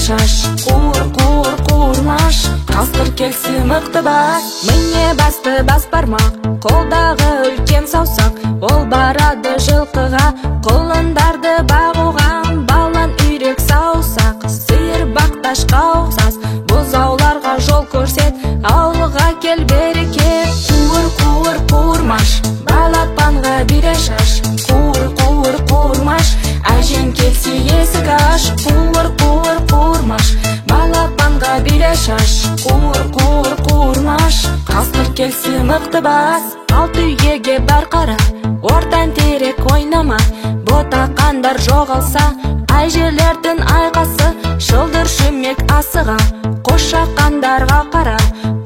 шаш, қуыр-қуыр-қуырмаш, қасқыр келсе мықты бас. Міне басты бас бармақ, қолдағы үлкен саусақ, ол барады жылқыға, құлындарды бағуға. Балан үйрек саусақ, сиыр бақташқа ұқсас, бұзауларға жол көрсет, ауылға кел берекет. Қуыр-қуыр-қуырмаш, балапанға бире шаш, қуыр-қуыр-қуырмаш, әжең келсе есік аш. Қуыр-қуыр-қуырмаш, балапанға бире шаш, қуыр-қуыр-қуырмаш, қасқыр келсе мықты бас. Алты үйге бар қара, ортан терек ойнама, ботақандар жоғалса, әжелердің айқасы, шылдыр шүмек асыға, қошақандарға қара,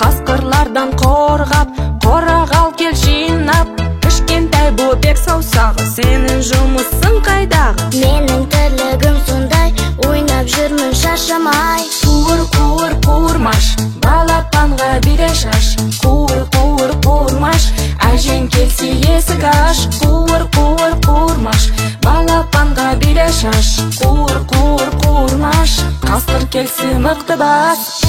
қасқырлардан қорғап, қорағал кел жинап. Кішкентай бөбек саусағы, сенің жұмысың қайдағы? Менің тірлігім сондай, ойнап жүрмін шаршамай. Қуыр-қуыр-қуырмаш, балапанға бире шаш, қуыр-қуыр-қуырмаш, әжең келсе есік аш. Қуыр-қуыр-қуырмаш, балапанға бире шаш, қуыр-қуыр-қуырмаш, қасқыр келсе мықты бас.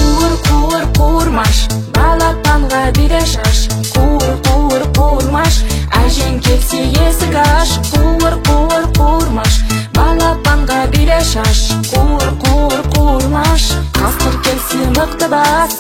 Қуыр-қуыр-қуырмаш, балапанға бире шаш, қуыр-қуыр-қуырмаш, әжең келсе есік аш. Қуыр-қуыр-қуырмаш, балапанға бире шаш, қуыр-қуыр-қуырмаш, қасқыр келсе мықты бас.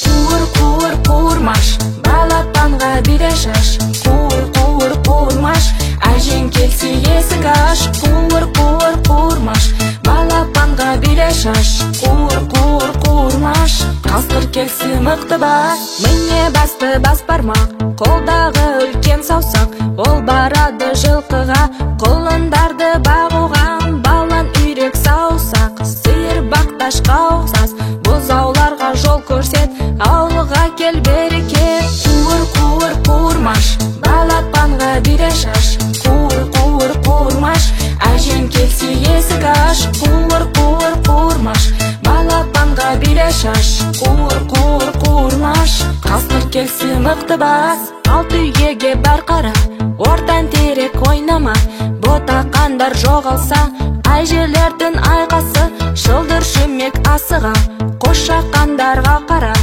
Қуыр-қуыр-қуырмаш, балапанға бире шаш, қуыр-қуыр-қуырмаш, әжең келсе есік аш. Қуыр-қуыр-қуырмаш, балапанға бире шаш, қуыр-қуыр-қуырмаш, қасқыр келсе мықты бас. Міне басты бас бармақ, қолдағы үлкен саусақ, ол барады жылқыға, құлындарды бағуға. Балан үйрек саусақ, сиыр бақташқа ұқсас, бұзауларға жол көрсет, ауылға кел берекет. Қуыр-қуыр-қуырмаш, балапанға бире шаш, қуыр-қуыр-қуырмаш, әжең келсе есік аш. Қуыр-қуыр-қуырмаш, балапанға бире шаш, қуыр-қуыр-қуырмаш, қасқыр келсе мықты бас. Алты үйге бар қара, ортан терек ойнама, ботақандар жоғалса, әжелердің айқасы, шылдыр шүмек асыға, қошақандарға қара,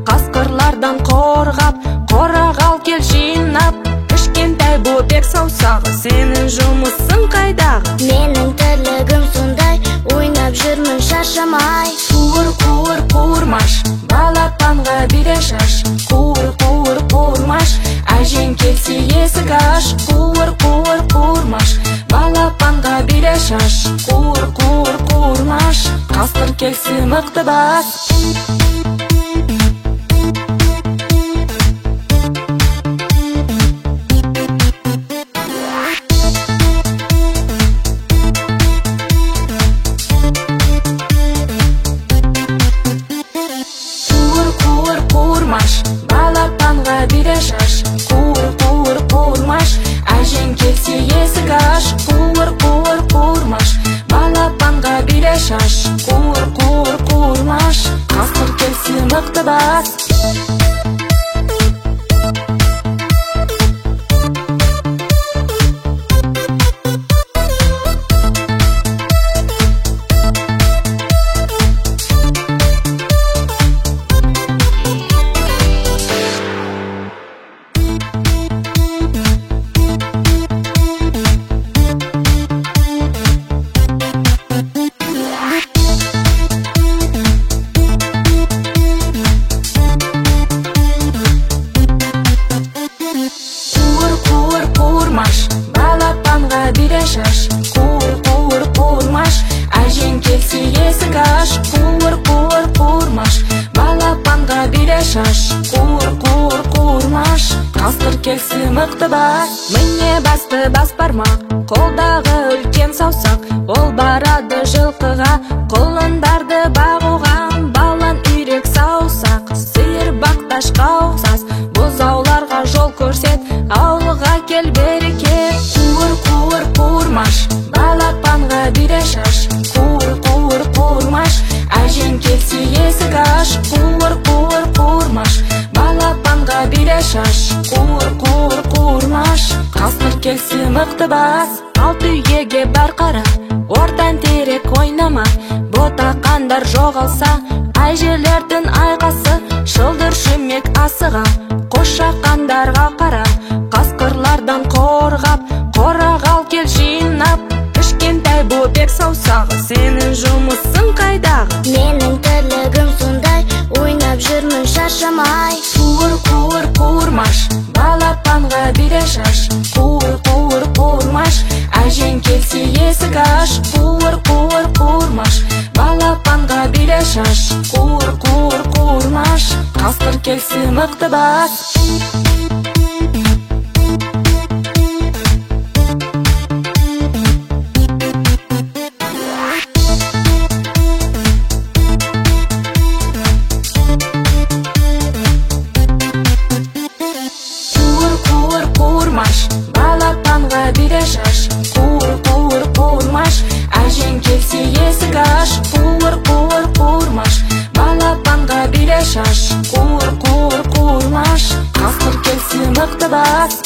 қасқырлардан қорғап, қорағал кел жинап. Кішкентай бөбек саусағы, сенің жұмысың қайдағы? Менің тірлігім сондай, ойнап жүрмін шаршамай. Қуыр-қуыр-қуырмаш, балапанға бире шаш, қуыр-қуыр-қуырмаш, әжең келсе есік аш. Қуыр-қуыр-қуырмаш, балапанға бире шаш, қуыр-қуыр-қуырмаш, қасқыр келсе мықты бас. Қуыр-қуыр-қуырмаш, балапанға бире шаш, қуыр-қуыр-қуырмаш, әжең келсе есік аш. Қуыр-қуыр-қуырмаш, балапанға бире шаш, қуыр-қуыр-қуырмаш, мықты бас. Міне басты бас бармақ, қолдағы үлкен саусақ. Ол барады жылқыға, құлындарды бағуға. Балан үйрек саусақ, сиыр бақташқа ұқсас. Бұзауларға жол көрсет, ауылға кел береке. Қуыр, қуыр, қуырмаш, балапанға бире шаш. Қуыр, қуыр, қуырмаш, әжең келсе есік аш. Қуыр, қуыр, қуырмаш, балапанға бире шаш. Қуыр, қуыр, қуырмаш, қасқыр келсе мықты бас. Алты үйге бар қара, ортан терек ойнама. Ботақандар жоғалса, әжелердің айқасы. Шылдыр шүмек асыға, қошақандарға қара. Қасқырлардан қорғап, қорағал кел жинап. Кішкентай бөбек саусағы, сенің жұмысың қайдағы? Менің тірлігім сондай, ойнап жүрмін шаршамай. Қуыр, қуыр, қуырмаш, балапанға бире шаш. Қуыр, қуыр, қуырмаш, әжең келсе есік аш. Қуыр, қуыр, қуырмаш, балапанға бире шаш. Қуыр, қуыр, қуырмаш, қасқыр келсе мықты бас. Балапанға бире шаш. Қуыр, қуыр, қуырмаш, әжең келсе есік аш. Қуыр, қуыр, қуырмаш, балапанға бире шаш. Қуыр, қуыр, қуырмаш, қасқыр келсе мықты бас.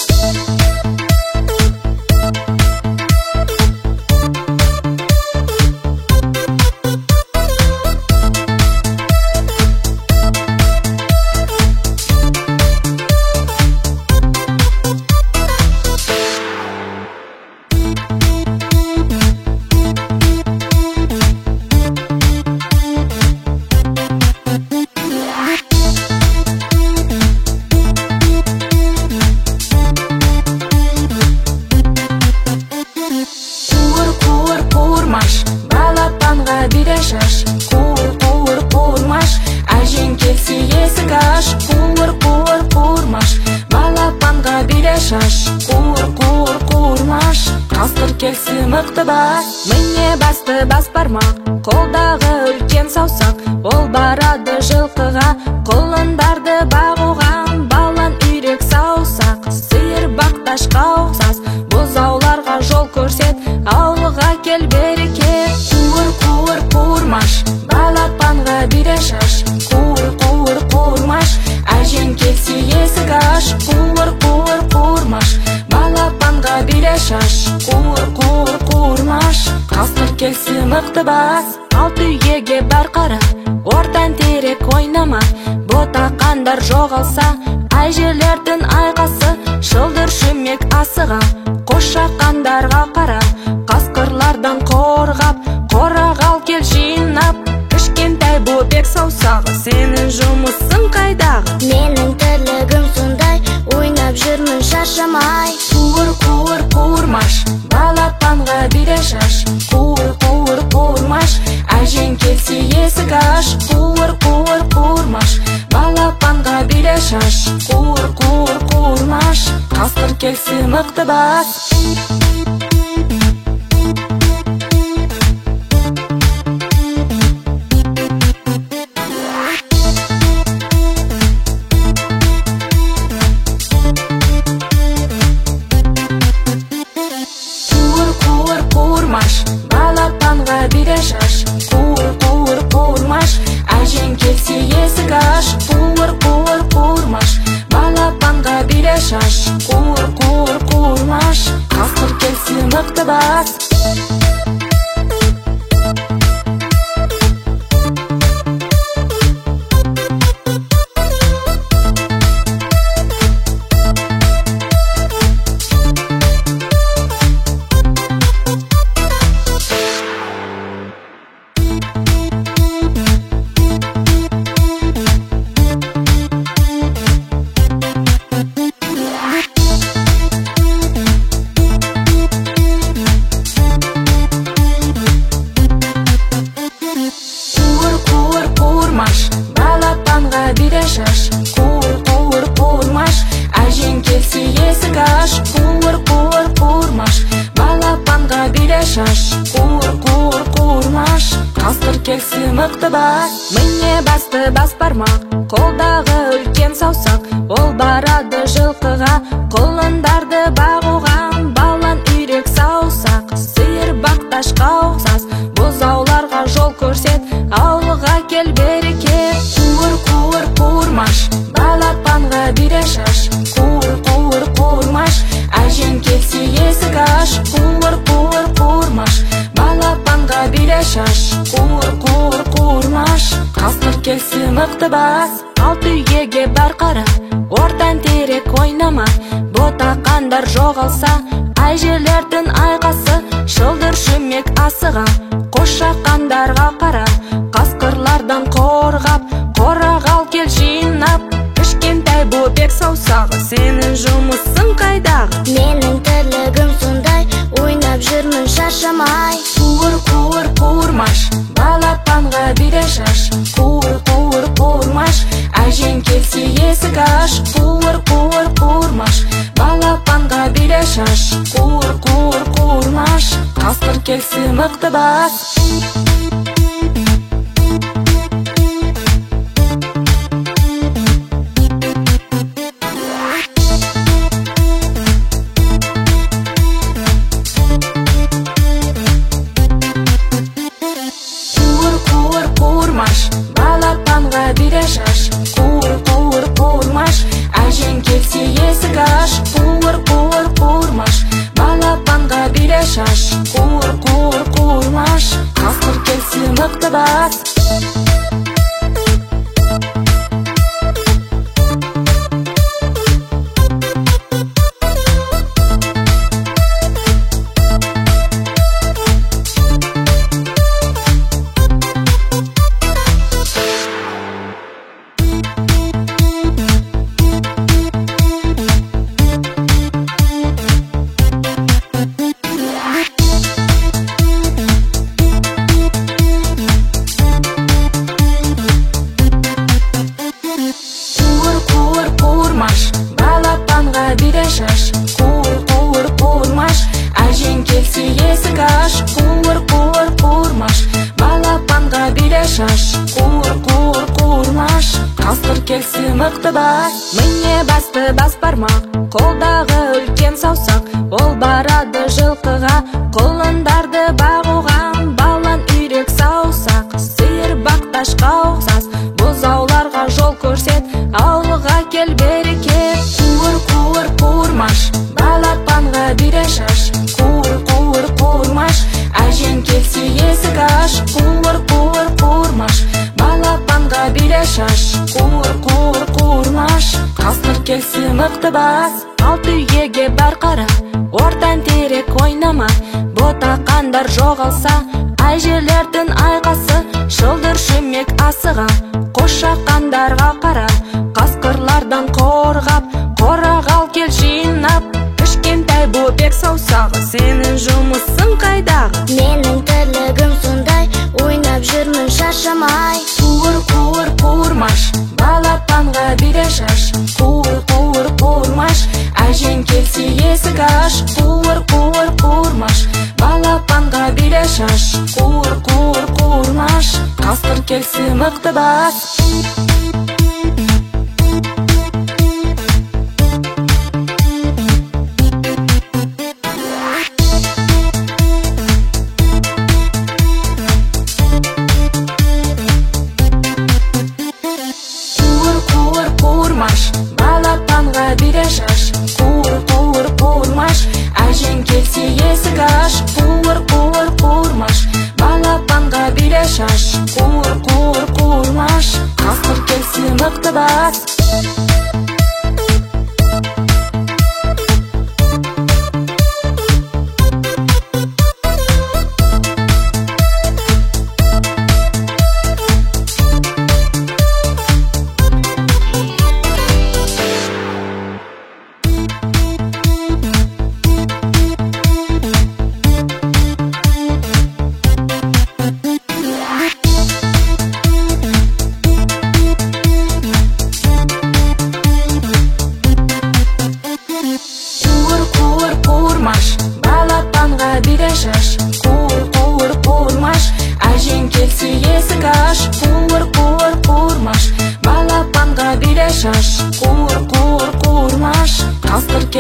Балапанға бире шаш. Қуыр, қуыр, қуырмаш, әжең келсе есік аш. Қуыр, қуыр, қуырмаш, балапанға бире шаш. Қуыр, қуыр, қуырмаш, қасқыр келсе мықты бас. Міне басты бас бармақ, қолдағы үлкен саусақ. Ол барады жылқыға, құлындарды бағуға. Балан үйрек саусақ, сиыр бақташқа ұқсас. Бұзауларға жол көрсет, ауылға кел береке. Қуыр, қуыр, қуырмаш, балапанға бире шаш. Қуыр, қуыр, қуырмаш, әжең келсе есік аш. Қуыр, қуыр, қуырмаш, балапанға бире шаш. Қуыр, қуыр, қуырмаш, қасқыр келсе мықты бас. Алты үйге бар қара, ортан терек ойнама. Ботақандар жоғалса, әжелердің айқасы. Шылдыр шүмек асыға, қошақандарға қара. Қасқырлардан қорғап, қорағал кел жинап. Кішкентай бөбек саусағы, сенің жұмысың қайдағы? Менің тірлігім сондай, ойнап жүрмін шаршамай. Қуыр, қуыр, қуырмаш, балапанға бире шаш. Қуыр, қуыр, қуырмаш, әжең келсе есік аш. Қуыр, қуыр, қуырмаш, балапанға бире шаш. Қуыр, қуыр, қуырмаш, қасқыр келсе мықты бас. Балапанға бире шаш. Қуыр, қуыр, қуырмаш, әжең келсе есік аш. Қуыр, қуыр, қуырмаш, балапанға бире шаш. Қуыр, қуыр, қуырмаш, қасқыр келсе мықты бас. шаш, қуыр-қуыр-қуырмаш, қасқыр келсе мықты бас. Міне басты бас бармақ, қолдағы үлкен саусақ, ол барады жылқыға, құлындарды бағуға. Балан үйрек саусақ, сиыр бақташқа ұқсас, бұзауларға жол көрсет, ауылға кел береке. Қуыр-қуыр-қуырмаш, балапанға бире шаш, қуыр-қуыр-қуырмаш, әжең келсе есік аш. Қуыр-қуыр-қуырмаш, балапанға бире шаш, қуыр-қуыр-қуырмаш, қасқыр келсе мықты бас. Алты үйге бар қара, ортан терек ойнама, ботақандар жоғалса, әжелердің айқасы, шылдыр шүмек асыға, қошақандарға қара, қасқырлардан қорғап, қорағал кел жинап. Кішкентай бөбек саусағы, сенің жұмысың қайдағы? Менің тірлігім сондай, ойнап жүрмін шаршамай. Қуыр-қуыр-қуырмаш, балапанға бире шаш, қуыр-қуыр-қуырмаш, әжең келсе есік аш. Қуыр-қуыр-қуырмаш, балапанға бире шаш, қуыр-қуыр-қуырмаш, қасқыр келсе мықты бас. Қуыр-қуыр-қуырмаш, балапанға бире шаш, қуыр-қуыр-қуырмаш, әжең келсе есік аш. Қуыр-қуыр-қуырмаш, балапанға бире шаш, қуыр-қуыр-қуырмаш, қасқыр келсе мықты бас. Қуыр-қуыр-қуырмаш, балапанға бире шаш, қуыр-қуыр-қуырмаш, әжең келсе есік аш. Қуыр-қуыр-қуырмаш, балапанға бире шаш, қуыр-қуыр-қуырмаш, қасқыр келсе мықты бас. Міне басты бас бармақ, қолдағы үлкен саусақ, ол барады жылқыға, құлындарды бағуға. Балан үйрек саусақ, сиыр бақташқа ұқсас, бұзауларға жол көрсет, ауылға кел береке. Қуыр-қуыр-қуырмаш, балапанға бире шаш, қуыр-қуыр-қуырмаш, әжең келсе есік аш. Қуыр-қуыр-қуырмаш, балапанға бире шаш, қуыр-қуыр-қуырмаш, қасқыр келсе мықты бас. Алты үйге бар қара, ортан терек ойнама, ботақандар жоғалса, әжелердің айқасы, шылдыр шүмек асыға, қошақандарға қара, қасқырлардан қорғап, қорағал кел жинап. Кішкентай бөбек саусағы, сенің жұмысың қайдағы? Менің тірлігім сондай, ойнап жүрмін шаршамай. Қуыр-қуыр-қуырмаш, балапанға бире шаш, қуыр-қуыр-қуырмаш, әжең келсе есік аш. Қуыр-қуыр-қуырмаш, балапанға бире шаш, қуыр-қуыр-қуырмаш, қасқыр келсе мықты бас. Қуыр-қуыр-қуырмаш, балапанға бире шаш, қуыр-қуыр-қуырмаш, әжең келсе есік аш. Қуыр-қуыр-қуырмаш, балапанға бире шаш, қуыр-қуыр-қуырмаш,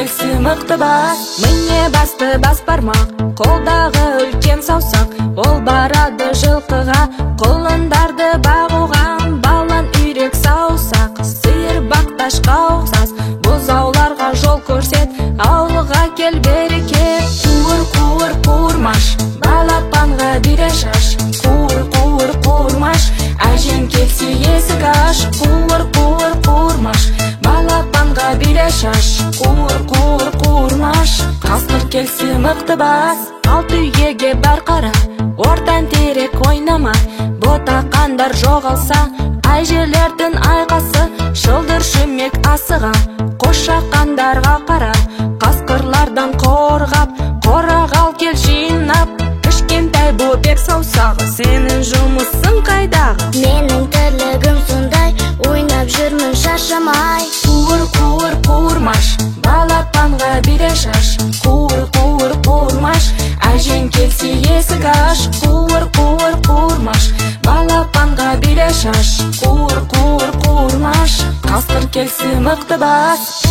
келсе мықты бас. Міне басты бас бармақ, қолдағы үлкен саусақ. Ол барады жылқыға, құлындарды бағуға. Балан үйрек саусақ, сиыр бақташқа ұқсас. Бұзауларға жол көрсет, ауылға кел берекет. Қуыр, қуыр, қуырмаш, балапанға бире шаш. Қуыр, қуыр, қуырмаш, әжең келсе есік аш. Қуыр, қуыр, қуырмаш, балапанға бире шаш. Қуыр, қуыр, қуырмаш, қасқыр келсе мықты бас. Алты үйге бар қара, ортан терек ойнама. Ботақандар жоғалса, әжелердің айқасы. Шылдыр шүмек асыға, қошақандарға қара. Қасқырлардан қорғап, қорағал кел жинап. Кішкентай бөбек саусағы, сенің жұмысың қайдағы? Менің тірлігім сондай, ойнап жүрмін шаршамай. Қуыр, қуыр, қуырмаш, балапанға бире шаш. Қуыр, қуыр, қуырмаш, әжең келсе есік аш. Қуыр, қуыр, қуырмаш, балапанға бире шаш. Қуыр, қуыр, қуырмаш, қасқыр келсе мықты бас.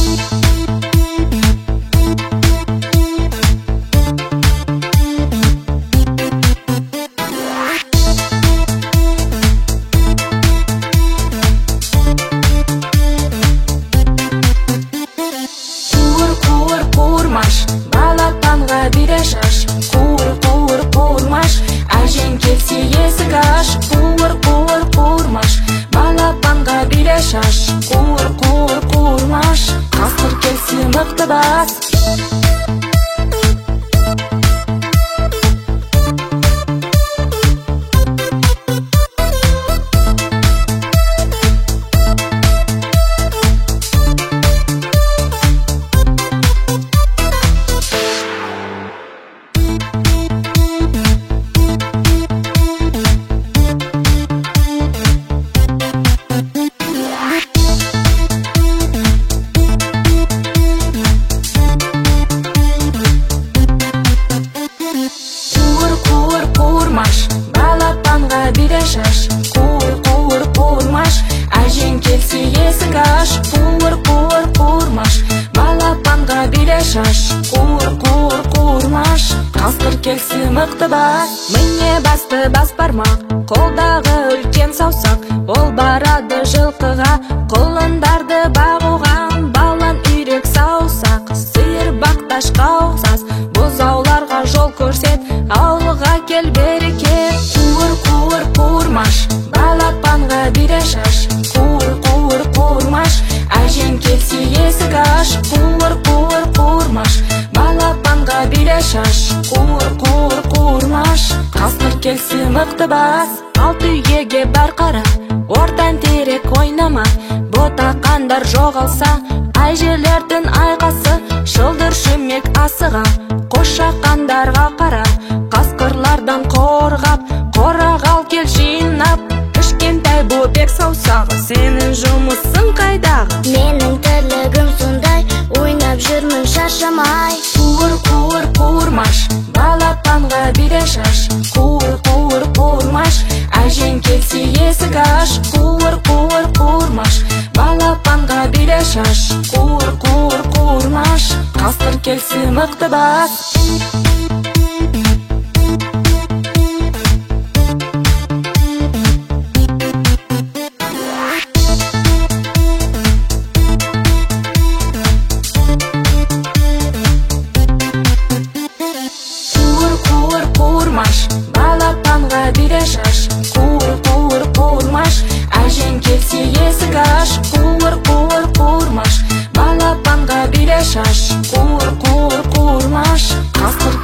Балапанға бире шаш. Қуыр, қуыр, қуырмаш, әжең келсе есік аш. Қуыр, қуыр, қуырмаш, балапанға бире шаш. Қуыр, қуыр, қуырмаш, қасқыр келсе мықты бас. Балапанға бире шаш. Қуыр, қуыр, қуырмаш, әжең келсе есік аш. Қуыр, қуыр, қуырмаш, балапанға бире шаш. Қуыр, қуыр, қуырмаш, қасқыр келсе мықты бас. Міне басты бас бармақ, қолдағы үлкен саусақ. Ол барады жылқыға, құлындарды бағуға. Балан үйрек саусақ, сиыр бақташқа ұқсас. Бұзауларға жол көрсет, ауылға кел берекет. Қуыр, қуыр, қуырмаш, балапанға бире шаш. Қуыр, қуыр, қуырмаш, әжең келсе есік аш. Қуыр, қуыр, қуырмаш, балапанға бире шаш. Қуыр, қуыр, қуырмаш, қасқыр келсе мықты бас. Алты үйге бар қара, ортан терек ойнама. Ботақандар жоғалса, әжелердің айқасы. Шылдыр шүмек асыға, қошақандарға қара. Қасқырлардан қорғап, қорағал кел жинап. Кішкентай бөбек саусағы, сенің жұмысың қайдағы? Менің тірлігім сондай, ойнап жүрмін шаршамай. Қуыр, қуыр, қуырмаш, балапанға бире шаш. Қуыр, қуыр, қуырмаш, әжең келсе есік аш. Қуыр, қуыр, қуырмаш, балапанға бире шаш. Қуыр, қуыр, қуырмаш, қасқыр келсе мықты бас. Балапанға бире шаш. Қуыр, қуыр, қуырмаш, әжең келсе есік аш. Қуыр, қуыр, қуырмаш, балапанға бире шаш. Қуыр, қуыр, қуырмаш, қасқыр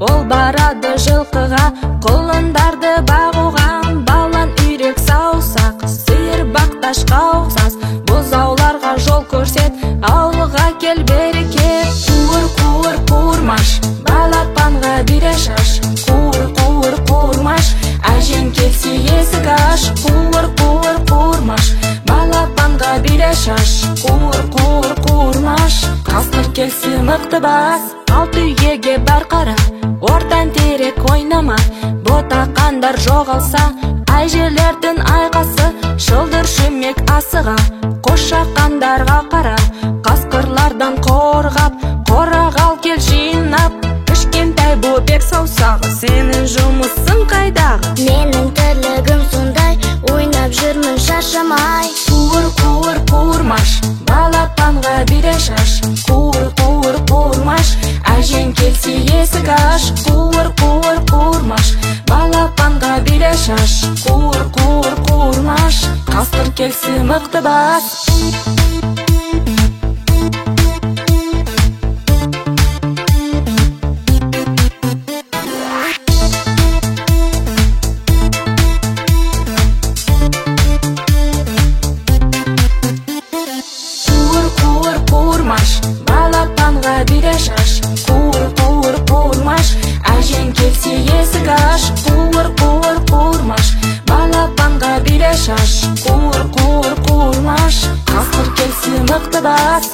ол барады жылқыға, құлындарды бағуға. Балан үйрек саусақ, сиыр бақташқа ұқсас, бұзауларға жол көрсет, ауылға кел бері кеп. Қуыр, қуыр, қуырмаш, балапанға бире шаш. Қуыр, қуыр, қуырмаш, әжең келсе есік аш. Қуыр, қуыр, қуырмаш, балапанға бире шаш. Қуыр, қуыр, қуырмаш, қасқыр келсе мықты бас. Алты үйге бар қара, ортан терек ойнама. Ботақандар жоғалса, әжелердің айқасы. Шылдыр шүмек асыға, қошақандарға қара. Қасқырлардан қорғап, қорағал кел жинап. Кішкентай бөбек саусағы, сенің жұмысың қайдағы? Менің тірлігім сондай, ойнап жүрмін шаршамай. Қуыр, қуыр, қуырмаш, балапанға бире шаш. Қуыр, қуыр, қуырмаш, әжең келсе есік аш. Қуыр, қуыр, қуырмаш, балапанға бире шаш. Қуыр, қуыр, қуырмаш, қасқыр келсе мықты бас. Балапанға бире шаш. Қуыр, қуыр, қуырмаш, әжең келсе есік аш. Қуыр, қуыр, қуырмаш, балапанға бире шаш. Қуыр, қуыр, қуырмаш, қасқыр келсе мықты бас.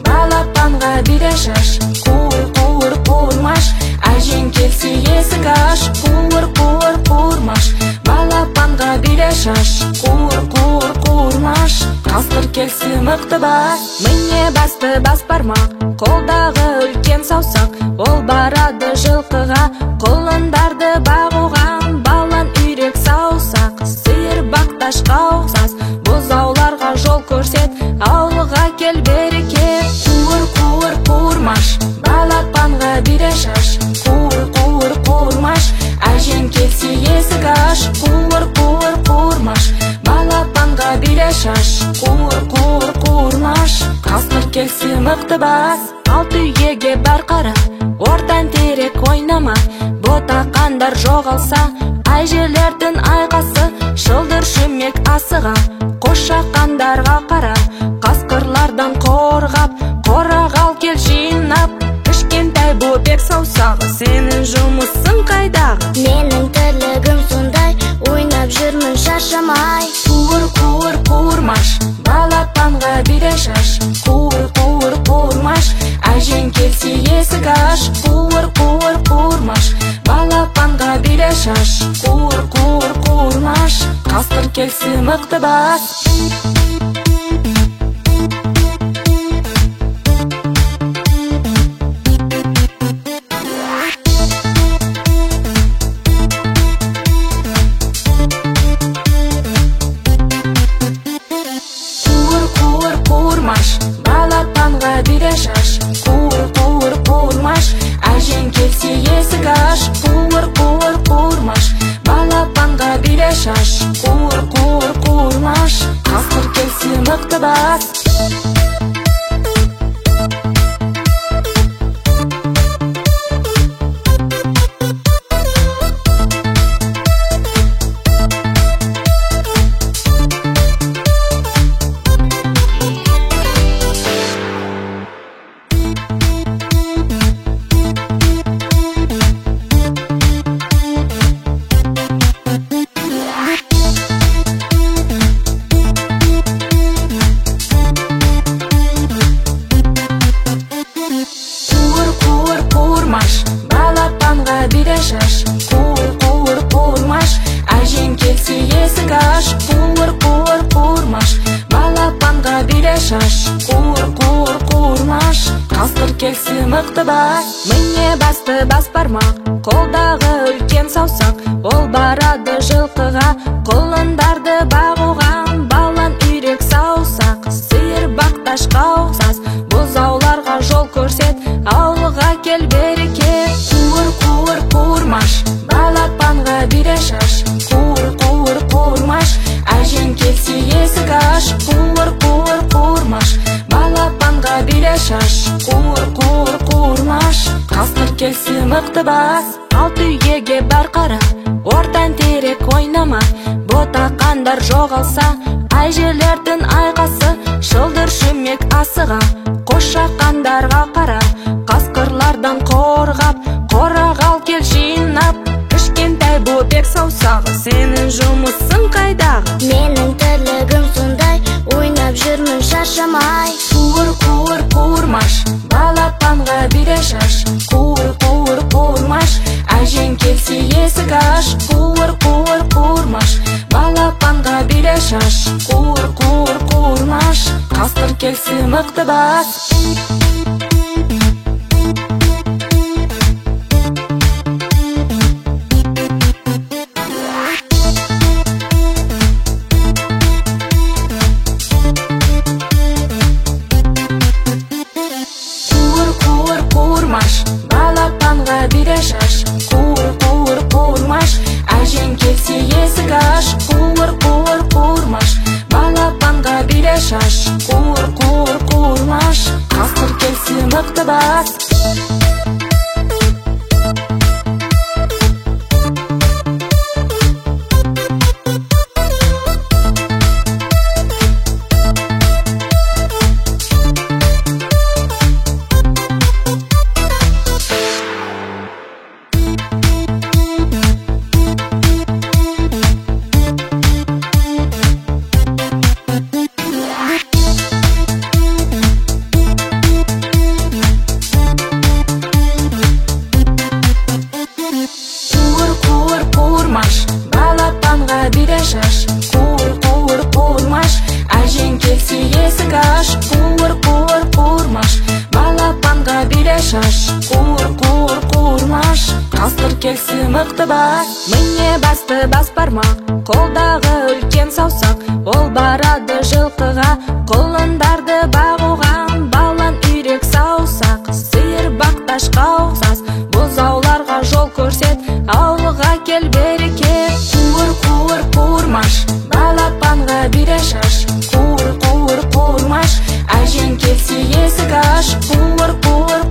Балапанға бире шаш. Қуыр, қуыр, қуырмаш, әжең келсе есік аш. Қуыр, қуыр, қуырмаш, балапанға бире шаш. Қуыр, қуыр, қуырмаш, қасқыр келсе мықты бас. Міне басты бас бармақ, қолдағы үлкен саусақ, ол барады жылқыға, құлындарды бағуға. Балан үйрек саусақ, сиыр бақташқа ұқсас, бұзауларға жол көрсет, ауылға кел бері кеп. Қуыр, қуыр, қуырмаш, балапанға бире шаш. Қуыр, қуыр, қуырмаш, әжең келсе есік аш. Қуыр, қуыр, қуырмаш, балапанға бире шаш. Қуыр, қуыр, қуырмаш, қасқыр келсе мықты бас. Алты үйге бар қара, ортан терек ойнама. Ботақандар жоғалса, әжелердің айқасы. Шылдыр шүмек асыға, қошақандарға қара. Қасқырлардан қорғап, қорағал кел жинап. Кішкентай бөбек саусағы, сенің жұмысың қайдағы? Менің тірлігім сондай, ойнап жүрмін шаршамай. Қуыр, қуыр, қуырмаш, балапанға бире шаш. Қуыр, қуыр, қуырмаш, әжең келсе есік аш. Қуыр, қуыр, қуырмаш, балапанға бире шаш. Қуыр, қуыр, қуырмаш, қасқыр келсе мықты бас. Балапанға бире шаш. Қуыр, қуыр, қуырмаш, әжең келсе есік аш. Қуыр, қуыр, қуырмаш, балапанға бире шаш. Қуыр, қуыр, қуырмаш, келсі мықты бас. Міне басты бас бармақ, қолдағы үлкен саусақ. Ол барады жылқыға, құлындарды бағуға. Балан үйрек саусақ, сиыр бақташқа ұқсас. Бұзауларға жол көрсет, ауылға кел береке. Қуыр қуырмаш, балапанға бире шаш. Қуыр қуырмаш, әжең келсе есік аш. Қуыр қуырмаш, балапанға бире шаш. Қуыр қуырмаш, қасқыр келсе мықты бас. Алты үйге бар қара, ортан терек ойнама. Ботақандар жоғалса, әжелердің айқасы. Шылдыр шүмек асыға, қошақандарға қара. Қасқырлардан қорғап, қорағал кел жинап. Кішкентай бөбек саусағы, сенің жұмысың қайдағы? Менің тірлігім сондай, ойнап жүрмін шаршамай. Қуырмаш, балапанға бире шаш. Қуырмаш, әжең келсе есік аш. Қуырмаш, балапанға бире шаш. Қуырмаш, қасқыр келсе мықты бас. Қуырмаш, балапанға бире шаш. Қуырмаш, әжең келсе есік аш. Қуырмаш, балапанға бире шаш. Қуырмаш, қасқыр келсе мықты бас. Қуырмаш, балапанға бире шаш. Қуырмаш, әжең келсе есік аш. Қуырмаш, балапанға бире шаш. Қуырмаш, қасқыр келсе мықты бас. Міне басты бас бармақ, қолдағы үлкен саусақ. Ол барады жылқыға, құлындарды бағуға. Балан үйрек саусақ, сиыр бақташқа ұқсас. Бұзауларға жол көрсет, ауылға кел береке. Қуырмаш, балапанға бире шаш. Қуырмаш, әжең келсе есік аш.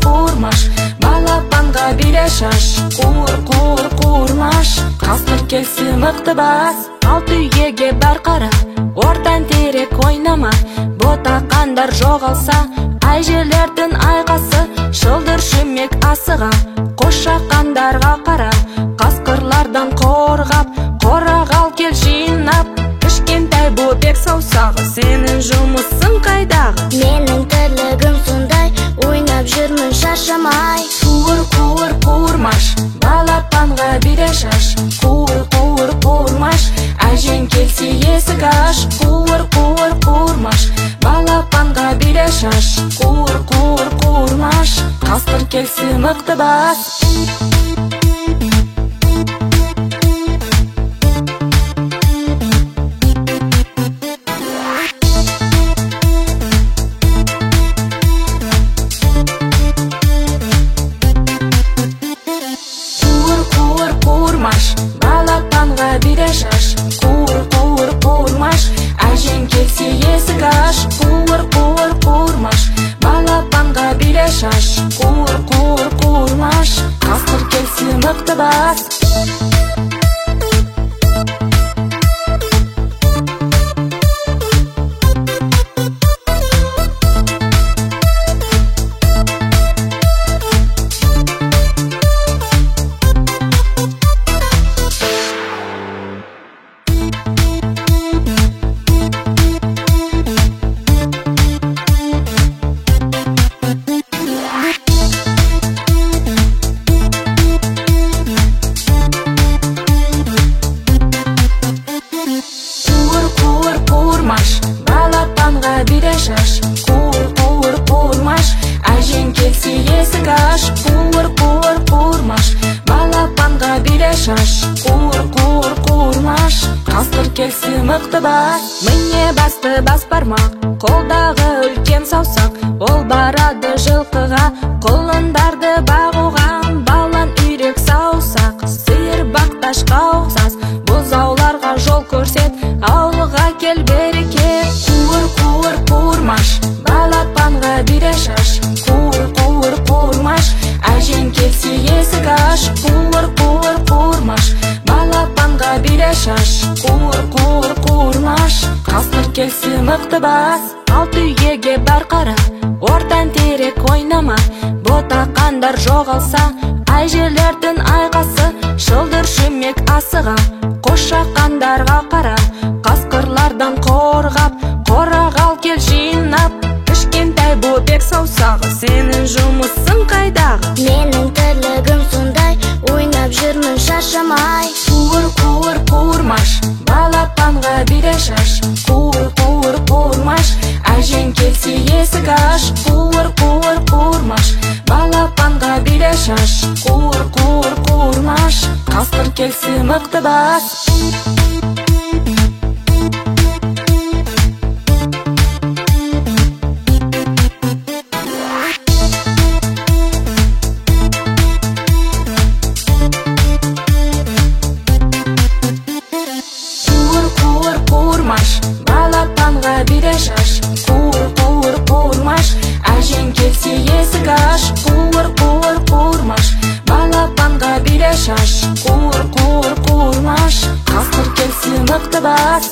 Қуырмаш, балапанға бире шаш. Қуырмаш, қасқыр келсе мықты бас. Алты үйге бар қара, ортан терек ойнама. Ботақандар жоғалса, әжелердің айқасы. Шылдыр шүмек асыға, қошақандарға қара. Қасқырлардан қорғап, қорағал кел жинап. Кішкентай бөбек саусағы, сенің жұмысың қайдағы? Менің тірлігім сондай, ойнап жүрмін шаршамай. Қуырмаш, балапанға бире шаш. Қуырмаш, әжең келсе есік аш. Қуырмаш, балапанға бире шаш. Қуырмаш, қасқыр келсе мықты бас. Қуырмаш, балапанға бире шаш. Қуырмаш, әжең келсе есік аш. Қуырмаш, балапанға бире шаш. Қуырмаш, қасқыр келсе мықты бас. мықты бас. Міне басты бас бармақ, қолдағы үлкен саусақ. Ол барады жылқыға, құлындарды бағуға. Балан үйрек саусақ, сиыр бақташқа ұқсас. Бұзауларға жол көрсет, ауылға кел береке. Қуыр, қуыр, қуырмаш, балапанға бире шаш. Қуыр, қуыр, қуырмаш, әжең келсе есік аш. Қуыр, қуыр, қуырмаш, балапанға бире шаш. Қуыр, қуыр, қуырмаш, қасқыр келсе мықты бас. Алты үйге бар қара, ортан терек ойнама. Ботақандар жоғалса, әжелердің айқасы. Шылдыр шүмек асыға, қошақандарға қара. Қасқырлардан қорғап, қорағал кел жинап. Кішкентай бөбек саусағы, сенің жұмысың қайдағы? Менің тірлігім сондай, ойнап жүрмін шаршамай. Қуыр, қуыр, қуырмаш, балапанға бире шаш. Қуыр, қуыр, қуырмаш, әжең келсе есік аш. Қуыр, қуыр, қуырмаш, балапанға бире шаш. Қуыр, қуыр, қуырмаш, қасқыр келсе мықты бас. Балапанға бире шаш. Қуыр, қуыр, қуырмаш, әжең келсе есік аш. Қуыр, қуыр, қуырмаш, балапанға бире шаш. Қуыр, қуыр, қуырмаш, қасқыр келсе мықты бас.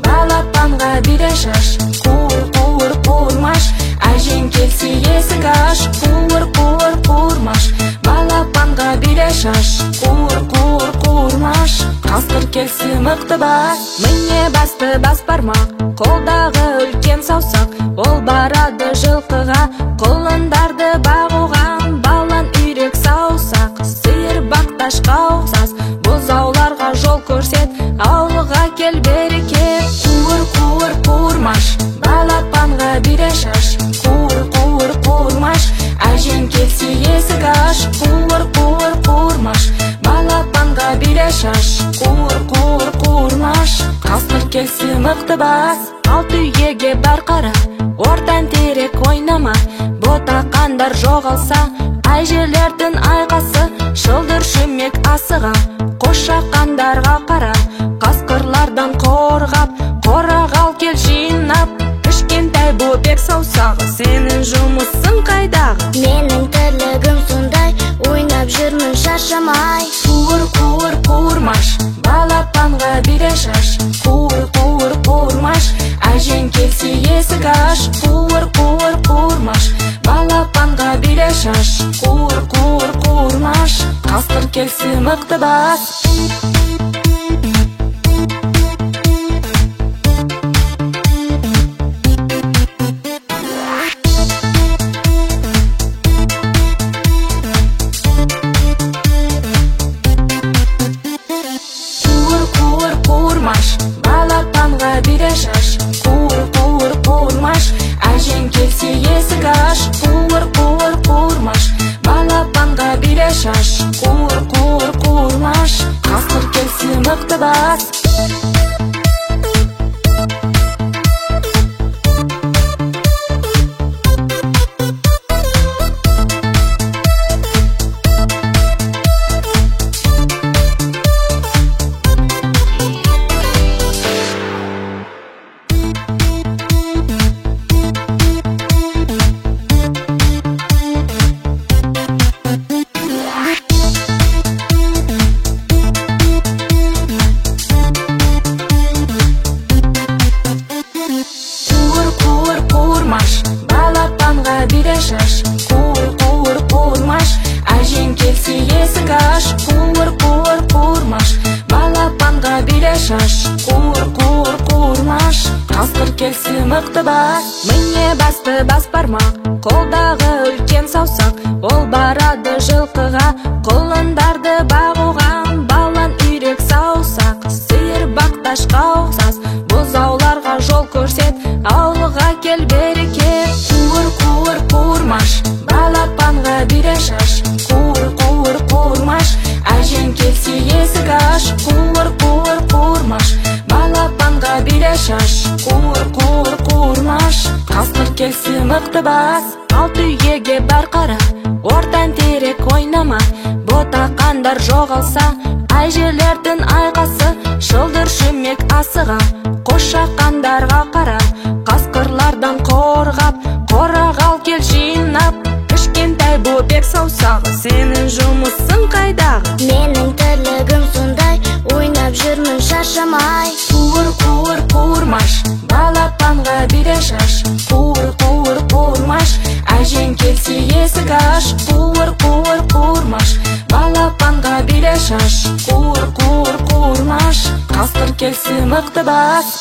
Балапанға бире шаш. Қуыр, қуыр, қуырмаш, әжең келсе есік аш. Қуыр, қуыр, қуырмаш, балапанға бире шаш. Қуыр, қуыр, қуырмаш, қасқыр келсе мықты бас. Міне басты бас бармақ, қолдағы үлкен саусақ. Ол барады жылқыға, құлындарды бағуға. Балан үйрек саусақ, сиыр бақташқа ұқсас. Бұзауларға жол көрсет, ауылға кел береке. Қуыр, қуыр, қуырмаш, балапанға бире шаш. Қуыр, қуыр, қуырмаш, әжең келсе есік аш. Қуыр, қуыр, қуырмаш, балапанға бире шаш. Қуыр, қуыр, қуырмаш, қасқыр келсе мықты бас. Алты үйге бар қара, ортан терек ойнама. Ботақандар жоғалса, әжелердің айқасы. Шылдыр шүмек асыға, қошақандарға қара. Қасқырлардан қорғап, қорағал кел жинап. Кішкентай бөбек саусағы, сенің жұмысың қайдағы? Менің тірлігім сондай, ойнап жүрмін шаршамай. Қуыр, қуыр, қуырмаш, балапанға бире шаш. Қуыр, қуыр, қуырмаш, әжең келсе есік аш. Қуыр, қуыр, қуырмаш, балапанға бире шаш. Қуыр, қуыр, қуырмаш, қасқыр келсе мықты бас. Балапанға бире шаш. Қуыр, қуыр, қуырмаш, әжең келсе есік аш. Қуыр, қуыр, қуырмаш, балапанға бире шаш. Қуыр, қуыр, қуырмаш, қасқыр келсе мықты бас. келсе мықты бас. Міне басты бас бармақ, қолдағы үлкен саусақ. Ол барады жылқыға, құлындарды бағуға. Балан үйрек саусақ, сиыр бақташқа ұқсас. Бұзауларға жол көрсет, ауылға кел береке. Қуыр, қуыр, қуырмаш, балапанға бире шаш. Қуыр, қуыр, қуырмаш, әжең келсе есік аш. Қуыр, қуыр, қуырмаш, балапанға бире шаш. Қуыр, қуыр, қуырмаш, қасқыр келсе мықты бас. Алты үйге бар қара, ортан терек ойнама. Ботақандар жоғалса, әжелердің айқасы. Шылдыр шүмек асыға, қошақандарға қара. Қасқырлардан қорғап, қорағал кел жинап. Кішкентай бөбек саусағы, сенің жұмысың қайдағы? Менің тірлігім сондай, ойнап жүрмін шаршамай. Қуыр, қуыр, қуырмаш, балапанға бире шаш. Қуыр, қуыр, қуырмаш, әжең келсе есік аш. Қуыр, қуыр, қуырмаш, балапанға бире шаш. Қуыр, қуыр, қуырмаш, қасқыр келсе мықты бас.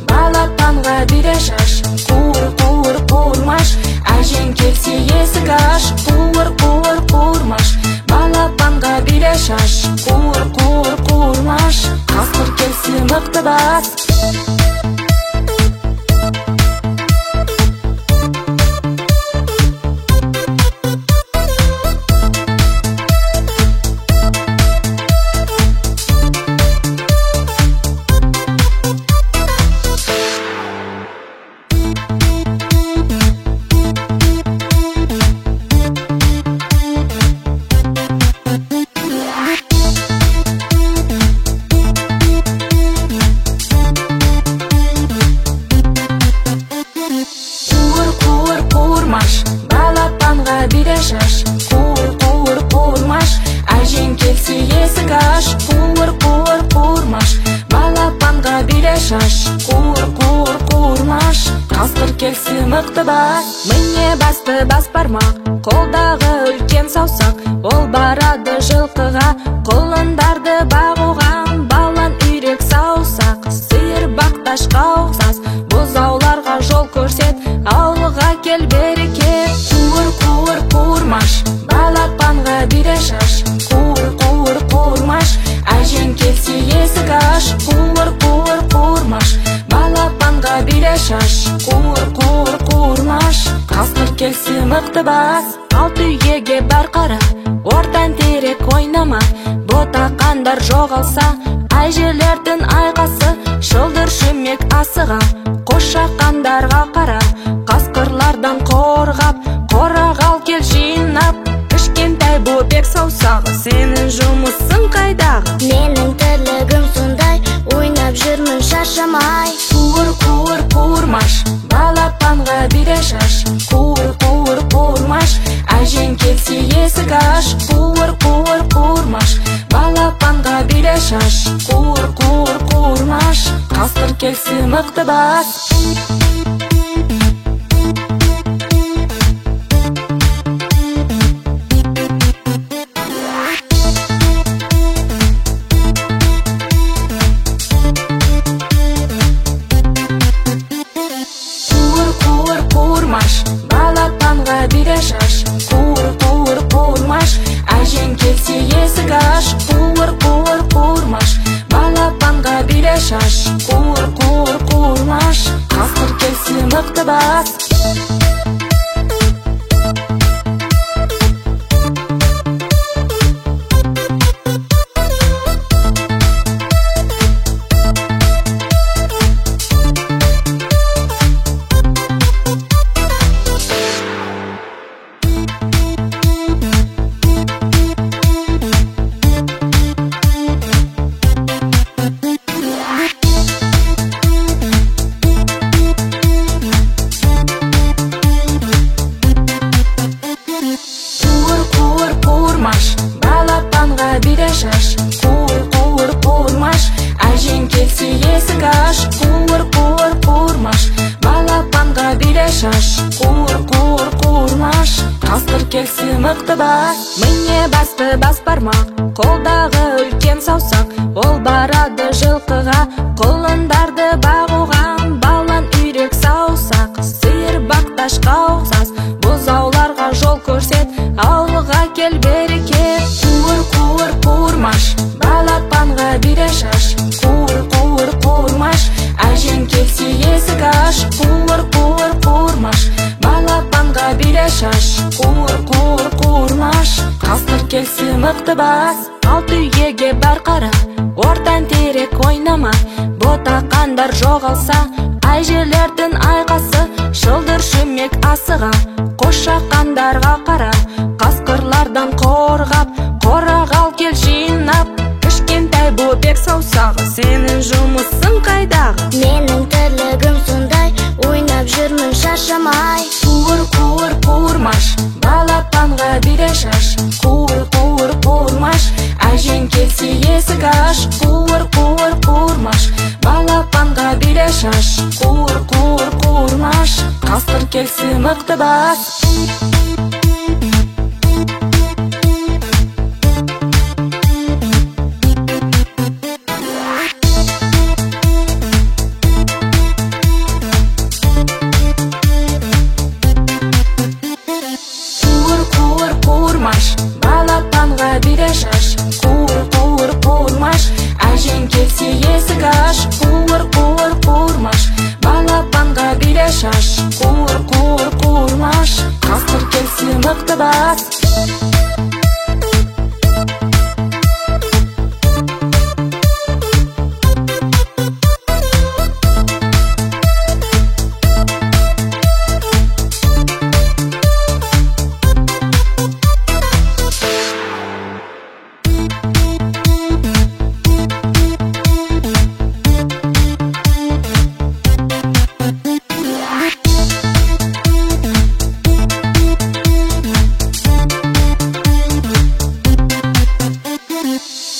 Балапанға бире шаш. Қуыр, қуыр, қуырмаш, әжең келсе есік аш. Қуыр, қуыр, қуырмаш, балапанға бире шаш. Қуыр, қуыр, қуырмаш, қасқыр келсе мықты бас. Балапанға бире шаш. Қуыр, қуыр, қуырмаш, әжең келсе есік аш. Қуыр, қуыр, қуырмаш, балапанға бире шаш. Қуыр, қуыр, қуырмаш, қасқыр келсе мықты бас. Міне басты бас бармақ, қолдағы үлкен саусақ. Ол барады жылқыға, құлындарды бағуға. Балан үйрек саусақ, сиыр бақташқа ұқсас. Бұзауларға жол көрсет, ауылға кел береке. Қуыр, қуыр, қуырмаш, балапанға бире шаш. Қуыр, қуыр, қуырмаш, әжең келсе есік аш. Қуыр, қуыр, қуырмаш, балапанға бире шаш. Қуыр, қуыр, қуырмаш, қасқыр келсе мықты бас. Алты үйге бар қара, ортан терек ойнама. Ботақандар жоғалса, әжелердің айқасы. Шылдыр шүмек асыға, қошақандарға қара. Қасқырлардан қорғап, қорағал кел жинап. Кішкентай бөбек саусағы, сенің жұмысың қайдағы? Менің тірлігім сондай, ойнап жүрмін шаршамай. Қуыр, қуыр, қуырмаш, балапанға бире шаш. Қуыр, қуыр, қуырмаш, әжең келсе есік аш. Қуыр, қуыр, қуырмаш, балапанға бире шаш. Қуыр, қуыр, қуырмаш, қасқыр келсе мықты бас. Балапанға бире шаш. Қуыр, қуыр, қуырмаш, әжең келсе есік аш. Қуыр, қуыр, қуырмаш, балапанға бире шаш. Қуыр, қуыр, қуырмаш, қасқыр келсе мықты бас. бақташқа ұқсас, бұзауларға жол көрсет, ауылға кел берекет. Қуыр-қуыр-қуырмаш, балапанға бире шаш. Қуыр-қуыр-қуырмаш, әжең келсе есік аш. Қуыр-қуыр-қуырмаш, балапанға бире шаш. Қуыр-қуыр-қуырмаш, қасқыр келсе мықты бас. Алты үйеге бар қара, ортан терек ойнама. Ботақандар жоғалса, әжелердің айқасы. Шылдыр шүмек асыға, қошақандарға қара. Қасқырлардан қорғап, қорағал кел жинап. Кішкентай бөбек саусағы, сенің жұмысың қайдағы? Менің тірлігім сондай, ойнап жүрмін шаршамай. Қуыр-қуыр-қуырмаш, балапанға бире шаш. Қуыр-қуыр-қуырмаш, әжең келсе есік аш. Қуыр-қуыр-қуырмаш, балапанға бире шаш. Қуыр-қуыр-қуырмаш, қасқыр келсе мықты бас. Қуыр-қуыр-қуырмаш, балапанға бире шаш. Қуыр-қуыр-қуырмаш, әжең келсе есік аш. Қуыр-қуыр-қуырмаш, балапанға бире шаш. Қуыр-қуыр-қуырмаш, қасқыр келсе мықты бас.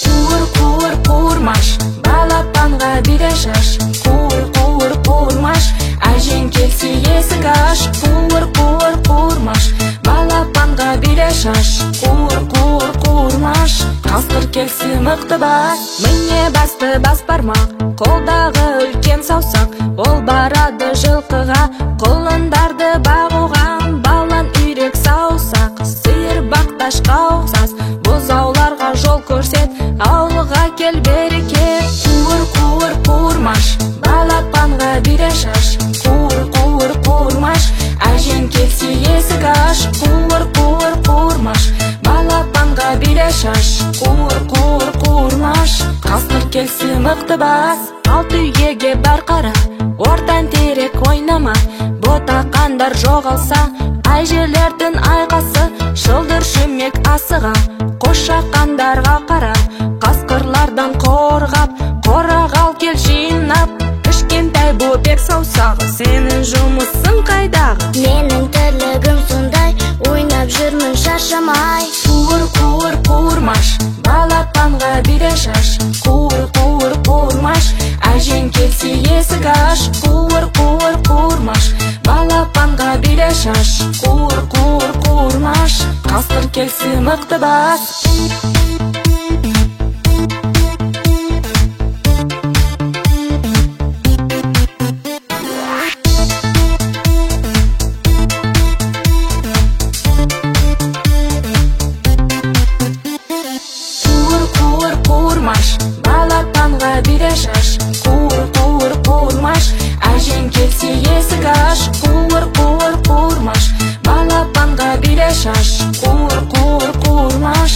Қуыр-қуыр-қуырмаш, балапанға бире шаш. Қуыр-қуыр-қуырмаш, әжең келсе есік аш. Қуыр-қуыр-қуырмаш, балапанға бире шаш. Қуыр-қуыр-қуырмаш, қасқыр келсе мықты бас. Міне басты бас бармақ, қолдағы үлкен саусақ. Ол барады жылқыға, құлындарды бағуға. Балан үйрек саусақ, сиыр бақташқа ұқсас. Бұзауларға жол көрсет, ауылға кел берекет. Қуыр-қуыр-қуырмаш, балапанға бире шаш. Қуыр-қуыр-қуырмаш, әжең келсе есік аш. Қуыр-қуыр-қуырмаш, балапанға бире шаш. Қуыр-қуыр-қуырмаш, қасқыр келсе мықты бас. Алты үйеге бар қара, ортан терек ойнама. Ботақандар жоғалса, әжелердің айқасы. Шылдыр шүмек асыға, қошақандарға қара. Қасқырлардан қорғап, қорағал кел жинап. Кішкентай бөбек саусағы, сенің жұмысың қайдағы? Менің тірлігім сондай, ойнап жүрмін шаршамай. Қуыр-қуыр-қуырмаш, балапанға бире шаш. Қуыр-қуыр-қуырмаш, әжең келсе есік аш. Қуыр-қуыр-қуырмаш, балапанға бире шаш. Қуыр-қуыр-қуырмаш, қасқыр келсе мықты бас. Қуыр-қуыр-қуырмаш, балапанға бире шаш. Қуыр-қуыр-қуырмаш, әжең келсе есік аш. Қуыр-қуыр-қуырмаш, балапанға бире шаш. Қуыр-қуыр-қуырмаш,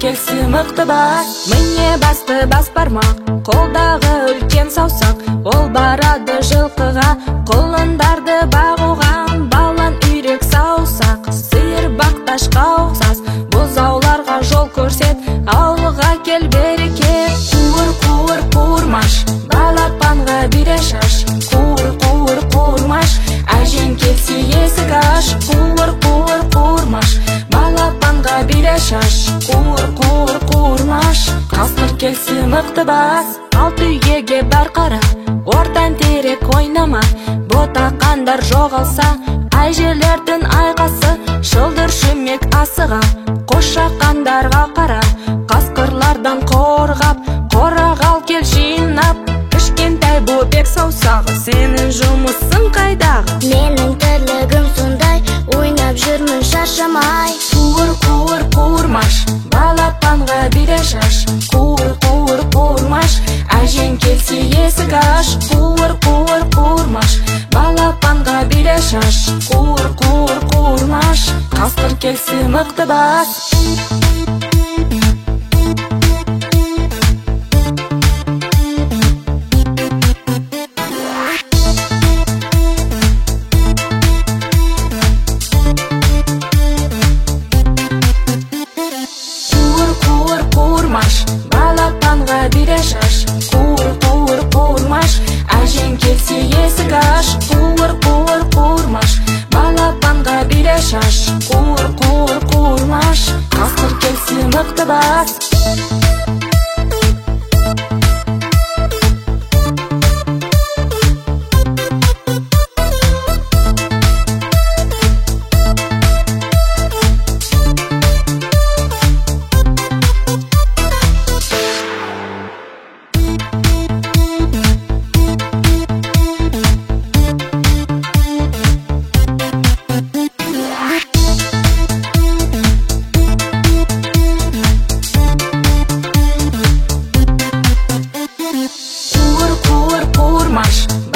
келсе мықты бас. Міне басты бас бармақ, қолдағы үлкен саусақ. Ол барады жылқыға, құлындарды бағуға. Балан үйрек саусақ, сиыр бақташқа ұқсас. Бұзауларға жол көрсет, ауылға кел береке. Қуыр, қуыр, қуырмаш, балапанға бире шаш. Қуыр, қуыр, қуырмаш, әжең келсе есік аш. Қуыр, қуыр, қуырмаш, балапанға бире шаш. Қуыр, қуыр, қуырмаш, қасқыр келсе мықты бас. Алты үйге бар қара, ортан терек ойнама. Ботақандар жоғалса, әжелердің айқасы. Шылдыр шүмек асыға, қошақандарға қара. Қасқырлардан қорғап, қорағал кел жинап. Кішкентай бөбек саусағы, сенің жұмысың қайдағы? Менің тірлігім сондай, ойнап жүрмін шаршамай. Қуыр, қуыр, қуырмаш, балапанға бире шаш. Қуыр, қуыр, қуырмаш, әжең келсе есік аш. Қуыр, қуыр, қуырмаш, балапанға бире шаш. Қуыр, қуыр, қуырмаш, қасқыр келсе мықты бас. Балапанға бире шаш. Қуыр, қуыр, қуырмаш, әжең келсе есік аш. Қуыр, қуыр, қуырмаш, балапанға бире шаш. Қуыр, қуыр, қуырмаш, қасқыр келсе мықты бас.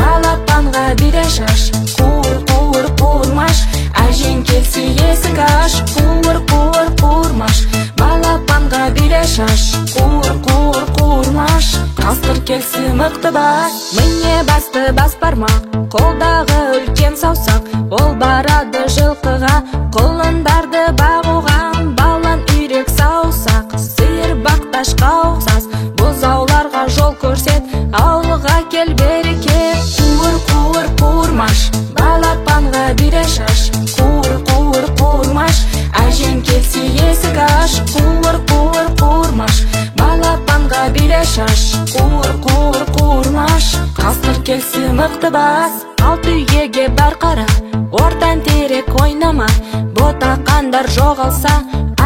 Балапанға бире шаш. Қуыр, қуыр, қуырмаш, әжең келсе есік аш. Қуыр, қуыр, қуырмаш, балапанға бире шаш. Қуыр, қуыр, қуырмаш, қасқыр келсе мықты бас. Міне басты бас бармақ, қолдағы үлкен саусақ. Ол барады жылқыға, құлындарды бағуға. Балан үйрек саусақ, сиыр бақташқа ұқсас. Бұзауларға жол көрсет, ауылға кел береке. Қуыр, қуыр, қуырмаш, балапанға бире шаш. Қуыр, қуыр, қуырмаш, әжең келсе есік аш. Қуыр, қуыр, қуырмаш, балапанға бире шаш. Қуыр, қуыр, қуырмаш, қасқыр келсе мықты бас. Алты үйге бар қара, ортан терек ойнама. Ботақандар жоғалса,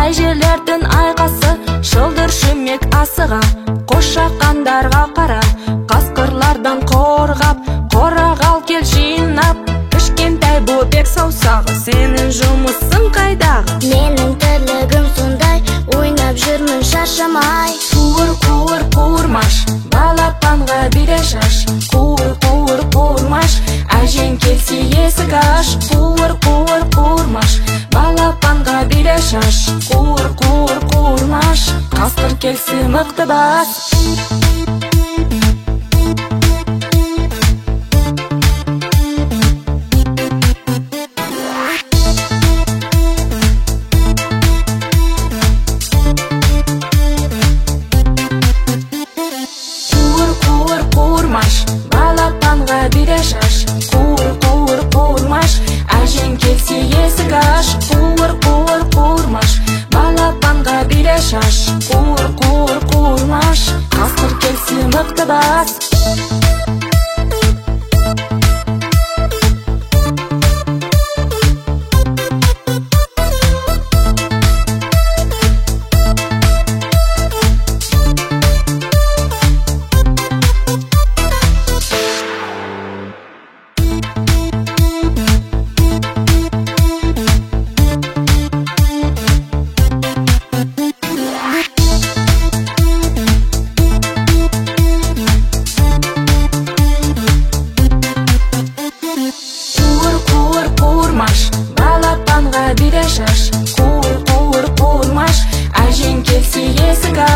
әжелердің айқасы. Шылдыр шүмек асыға, қошақандарға қара. Қасқырлардан қорғап, қорағал кел жинап. Кішкентай бөбек саусағы, сенің жұмысың қайдағы? Менің тірлігім сондай, ойнап жүрмін шаршамай. Қуыр, қуыр, қуырмаш, балапанға бире шаш. Қуыр, қуыр, қуырмаш, әжең келсе есік аш. Қуыр, қуыр, қуырмаш, балапанға бире шаш. Қуыр, қуыр, қуырмаш, қасқыр келсе мықты бас. Балапанға бире шаш. Қуыр, қуыр, қуырмаш, әжең келсе есік аш. Қуыр, қуыр, қуырмаш, балапанға бире шаш. Қуыр, қуыр, қуырмаш, қасқыр келсе мықты бас.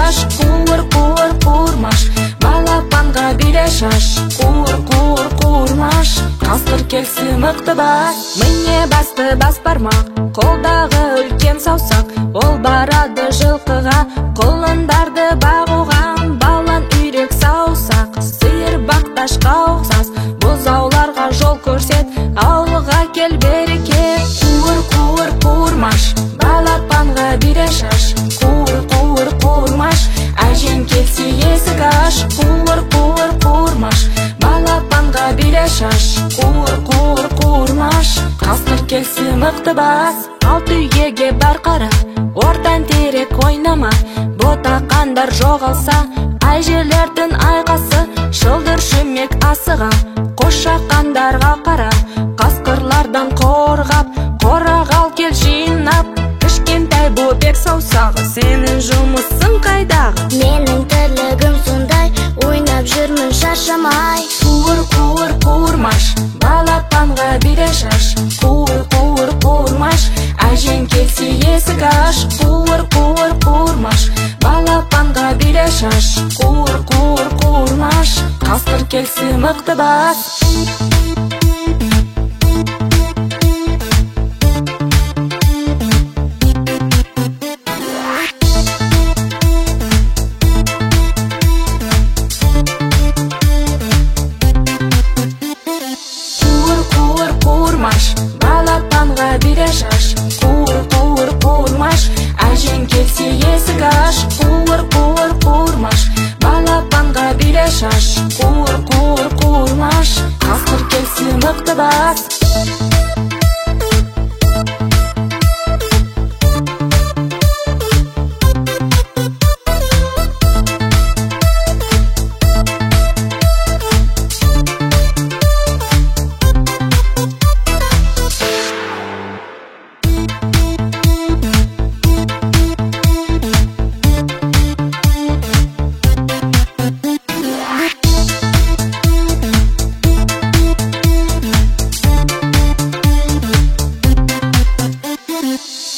шаш, қуыр-қуыр-қуырмаш. Балапанға биле шаш, қуыр-қуыр-қуырмаш. Қасқыр келсе мықты бас, міне басты бас бармақ, қолдағы үлкен саусақ. Ол барады жылқыға, құлындарды бағуға. Балан үйрек саусақ, сиыр бақташқа ұқсас. Бұзауларға жол көрсет, ауылға кел берекет. Қуыр-қуыр-қуырмаш, балапанға биле шаш, қуыр-қуыр-қуырмаш. Әжең келсе есік аш, қуыр-қуыр-қуырмаш. Балапанға биле шаш, қуыр-қуыр-қуырмаш. Қасқыр келсе мықты бас, алты үйге бар қара, ортан терек ойнама. Ботақандар жоғалса, әжелердің айқасы, шылдыр шүмек асыға. Қошақандарға қара, қасқырлардан қорғап, қорағал кел жинап. Кішкентай бөбек саусағы, сенің жұмысың қайдағы? Менің тірлігім сондай, ойнап жүрмін шаршамай. Қуыр-қуыр-қуырмаш, балапанға биле шаш, қуыр-қуыр-қуырмаш. Әжең келсе есік аш, қуыр-қуыр-қуырмаш. Балапанға биле шаш, қуыр-қуыр-қуырмаш. Қасқыр келсе мықты бас. Қуыр-қуыр-қуырмаш, балапанға биле шаш, қуыр-қуыр-қуырмаш. Әжең келсе есік аш, қуыр-қуыр-қуырмаш. Балапанға биле шаш, қуыр-қуыр-қуырмаш. Қасқыр келсе мықты бас.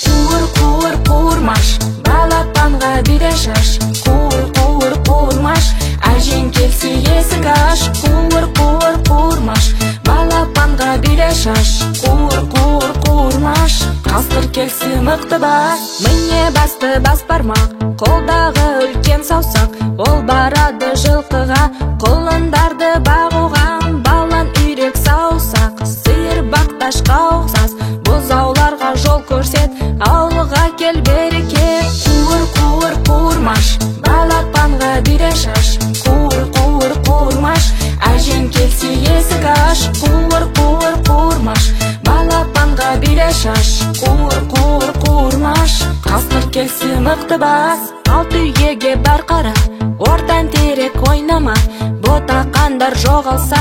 Қуыр-қуыр-қуырмаш, балапанға биле шаш, қуыр-қуыр-қуырмаш. Әжең келсе есік аш, қуыр-қуыр-қуырмаш. Балапанға биле шаш, қуыр-қуыр-қуырмаш. Қасқыр келсе мықты бас, міне басты бас бармақ, қолдағы үлкен саусақ. Ол барады жылқыға, құлындарды бағуға. Балан үйрек саусақ, сиыр бақташқа ұқсас. Бұзауларға жол көрсет, ауылға кел берекет. Қуыр-қуыр-қуырмаш, балапанға биле шаш, қуыр-қуыр-қуырмаш. Әжең келсе есік аш, қуыр-қуыр-қуырмаш. Балапанға биле шаш, қуыр-қуыр-қуырмаш. Қасқыр келсе мықты бас, алты үйге бар қара, ортан терек ойнама. Ботақандар жоғалса,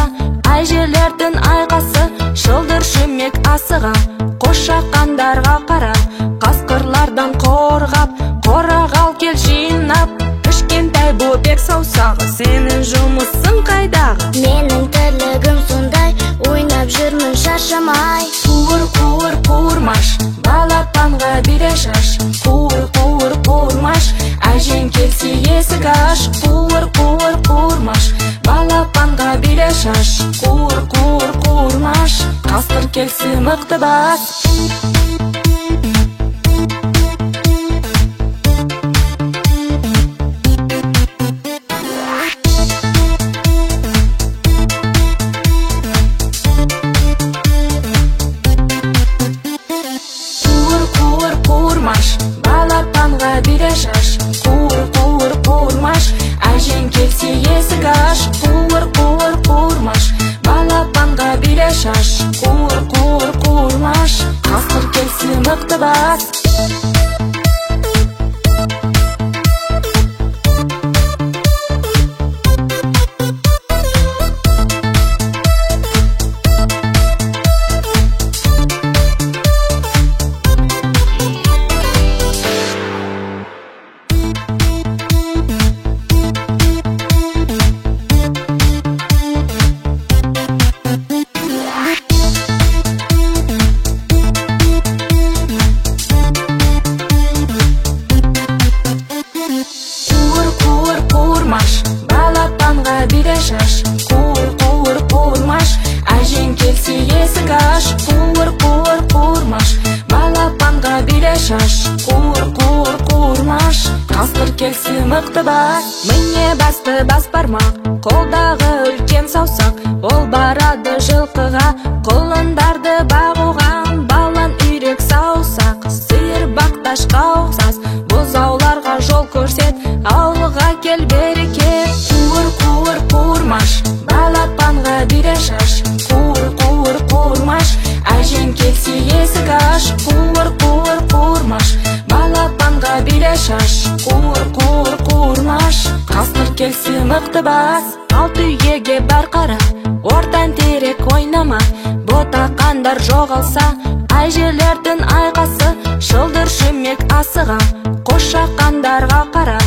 әжелердің айқасы, шылдыр шүмек асыға. Қошақандарға қара, қасқырлардан қорғап, қорағал кел жинап. Кішкентай бөбек саусағы, сенің жұмысың қайдағы? Менің тірлігім сондай, ойнап жүрмін шаршамай. Қуыр-қуыр-қуырмаш, балапанға биле шаш, қуыр-қуыр-қуырмаш. Әжең келсе есік аш, қуыр-қуыр-қуырмаш. Балапанға биле шаш, қуыр-қуыр-қуырмаш. Қасқыр келсе мықты бас. Қуыр-қуыр-қуырмаш, балапанға биле шаш, қуыр-қуыр-қуырмаш. Әжең келсе есік аш, қуыр-қуыр-қуырмаш. Балапанға биле шаш, қуыр-қуыр-қуырмаш. келсе мықты бас. Міне басты бас бармақ, қолдағы үлкен саусақ. Ол барады жылқыға, құлындарды бағуға. Балан үйрек саусақ, сиыр бақташқа ұқсас. Бұзауларға жол көрсет, ауылға кел берекет. Қуыр, қуыр, қуырмаш, балапанға бире шаш. Қуыр, қуыр, қуырмаш, әжең келсе есік аш. Қуыр, қуыр, қуырмаш, балапанға бире шаш. Қуыр, қуыр, қуырмаш, қасқыр келсе мықты бас. Алты үйге бар қара, ортан терек ойнама. Ботақандар жоғалса, әжелердің айқасы. Шылдыр шүмек асыға, қошақандарға қара.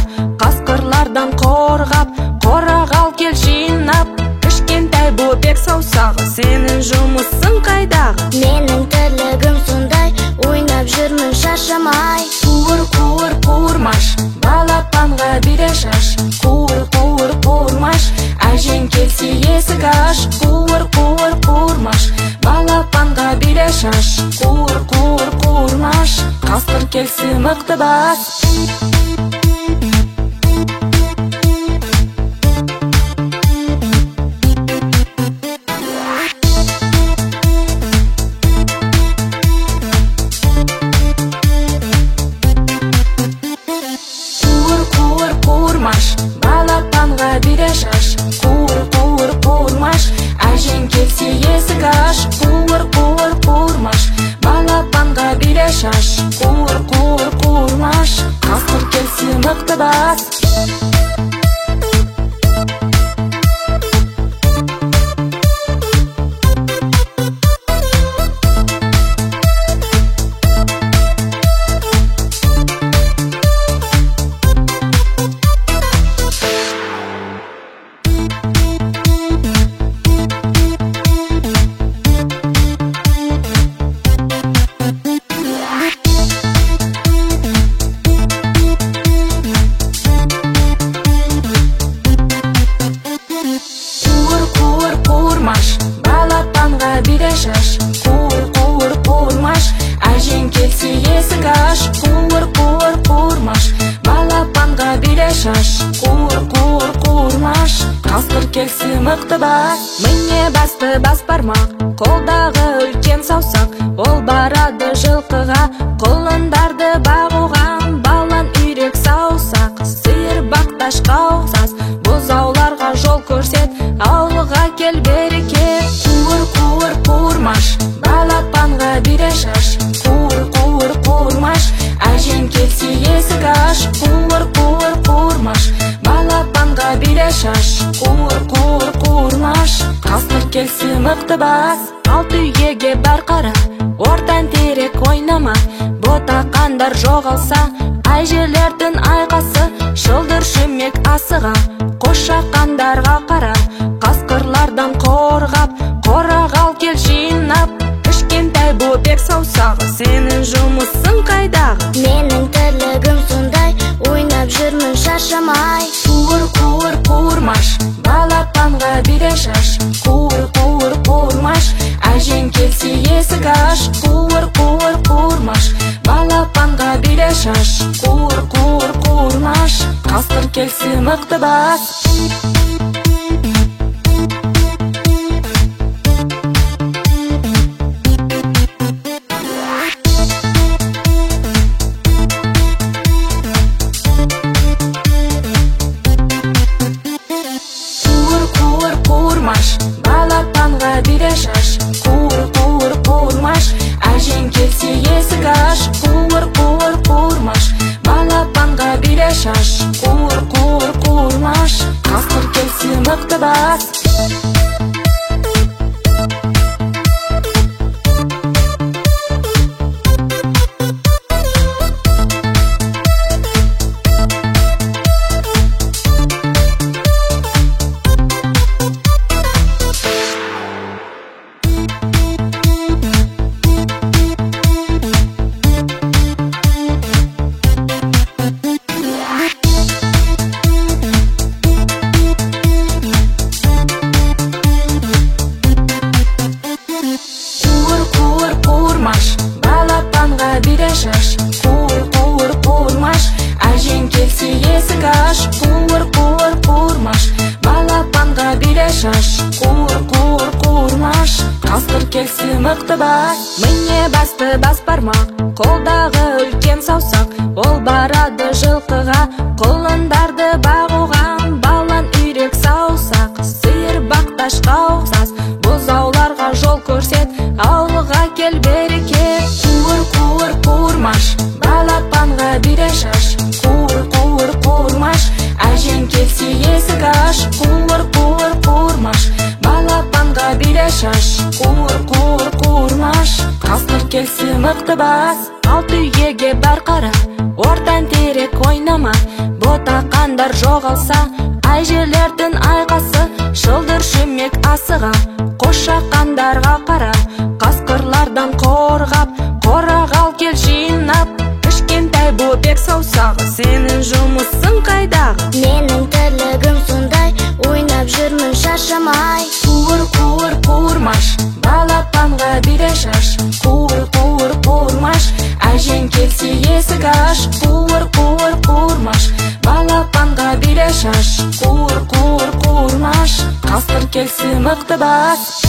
Қасқырлардан қорғап, қорағал кел жинап. Кішкентай бөбек саусағы, сенің жұмысың қайдағы? Менің тірлігім сондай, ойнап жүрмін шаршамай. Қуыр, қуыр, қуырмаш, балапанға бире шаш. Қуыр, қуыр, қуырмаш, әжең келсе есік аш. Қуыр, қуыр, қуырмаш, балапанға бире шаш. Қуыр, қуыр, қуырмаш, қасқыр келсе мықты бас. Балапанға бире шаш. Қуыр, қуыр, қуырмаш, әжең келсе есік аш. Қуыр, қуыр, қуырмаш, балапанға бире шаш. Қуыр, қуыр, қуырмаш, қасқыр келсе мықты бас. Балапанға бире шаш. Қуыр, қуыр, қуырмаш, әжең келсе есік аш. Қуыр, қуыр, қуырмаш, балапанға бире шаш. Қуыр, қуыр, қуырмаш, қасқыр келсе мықты бас. Міне басты бас бармақ, қолдағы үлкен саусақ. Ол барады жылқыға, құлындарды бағуға. Балан үйрек саусақ, сиыр бақташқа ұқсас. Бұзауларға жол көрсет, ауылға кел берекет. Қуыр, қуыр, қуырмаш, балапанға бире шаш. Қуыр, қуыр, қуырмаш, әжең келсе есік аш. Қуыр, қуыр, қуырмаш, балапанға бире шаш. Қуыр, қуыр, қуырмаш, қасқыр келсе мықты бас. Алты үйге бар қара, ортан терек ойнама. Ботақандар жоғалса, әжелердің айқасы. Шылдыр шүмек асыға, қошақандарға қара. Қасқырлардан қорғап, қорағал кел жинап. Кішкентай бөбек саусағы, сенің жұмысың қайдағы? Менің тірлігім сондай, ойнап жүрмін шаршамай. Қуыр, қуыр, қуырмаш, балапанға бире шаш. Қуыр, қуыр, қуырмаш, әжең келсе есік аш. Қуыр, қуыр, қуырмаш, балапанға бире шаш. Қуыр, қуыр, қуырмаш, қасқыр келсе мықты бас. Қуыр, қуыр, қуырмаш, балапанға бире шаш. Қуыр, қуыр, қуырмаш, әжең келсе есік аш. Қуыр, қуыр, қуырмаш, балапанға бире шаш. Қуыр, қуыр, қуырмаш, қасқыр келсе мықты бас. мықты бас. Міне басты бас бармақ, қолдағы үлкен саусақ. Ол барады жылқыға, құлындарды бағуға. Балан үйрек саусақ, сиыр бақташқа ұқсас. Бұзауларға жол көрсет, ауылға кел берекет. Қуыр, қуыр, қуырмаш, балапанға бире шаш. Қуыр, қуыр, қуырмаш, әжең келсе есік аш. Қуыр, қуыр, қуырмаш, балапанға бире шаш. Қуыр, қуыр, қуырмаш, қасқыр келсе мықты бас. Алты үйге бар қара, ортан терек ойнама. Ботақандар жоғалса, әжелердің айқасы. Шылдыр шүмек асыға, қошақандарға қара. Қасқырлардан қорғап, қорағал кел жинап. Кішкентай бөбек саусағы, сенің жұмысың қайдағы? Менің тірлігім сондай, ойнап жүрмін шаршамай. Қуыр, қуыр, қуырмаш, балапанға бире шаш. Қуыр, қуыр, қуырмаш, әжең келсе есік аш. Қуыр, қуыр, қуырмаш, балапанға бире шаш. Қуыр, қуыр, қуырмаш, қасқыр келсе мықты бас.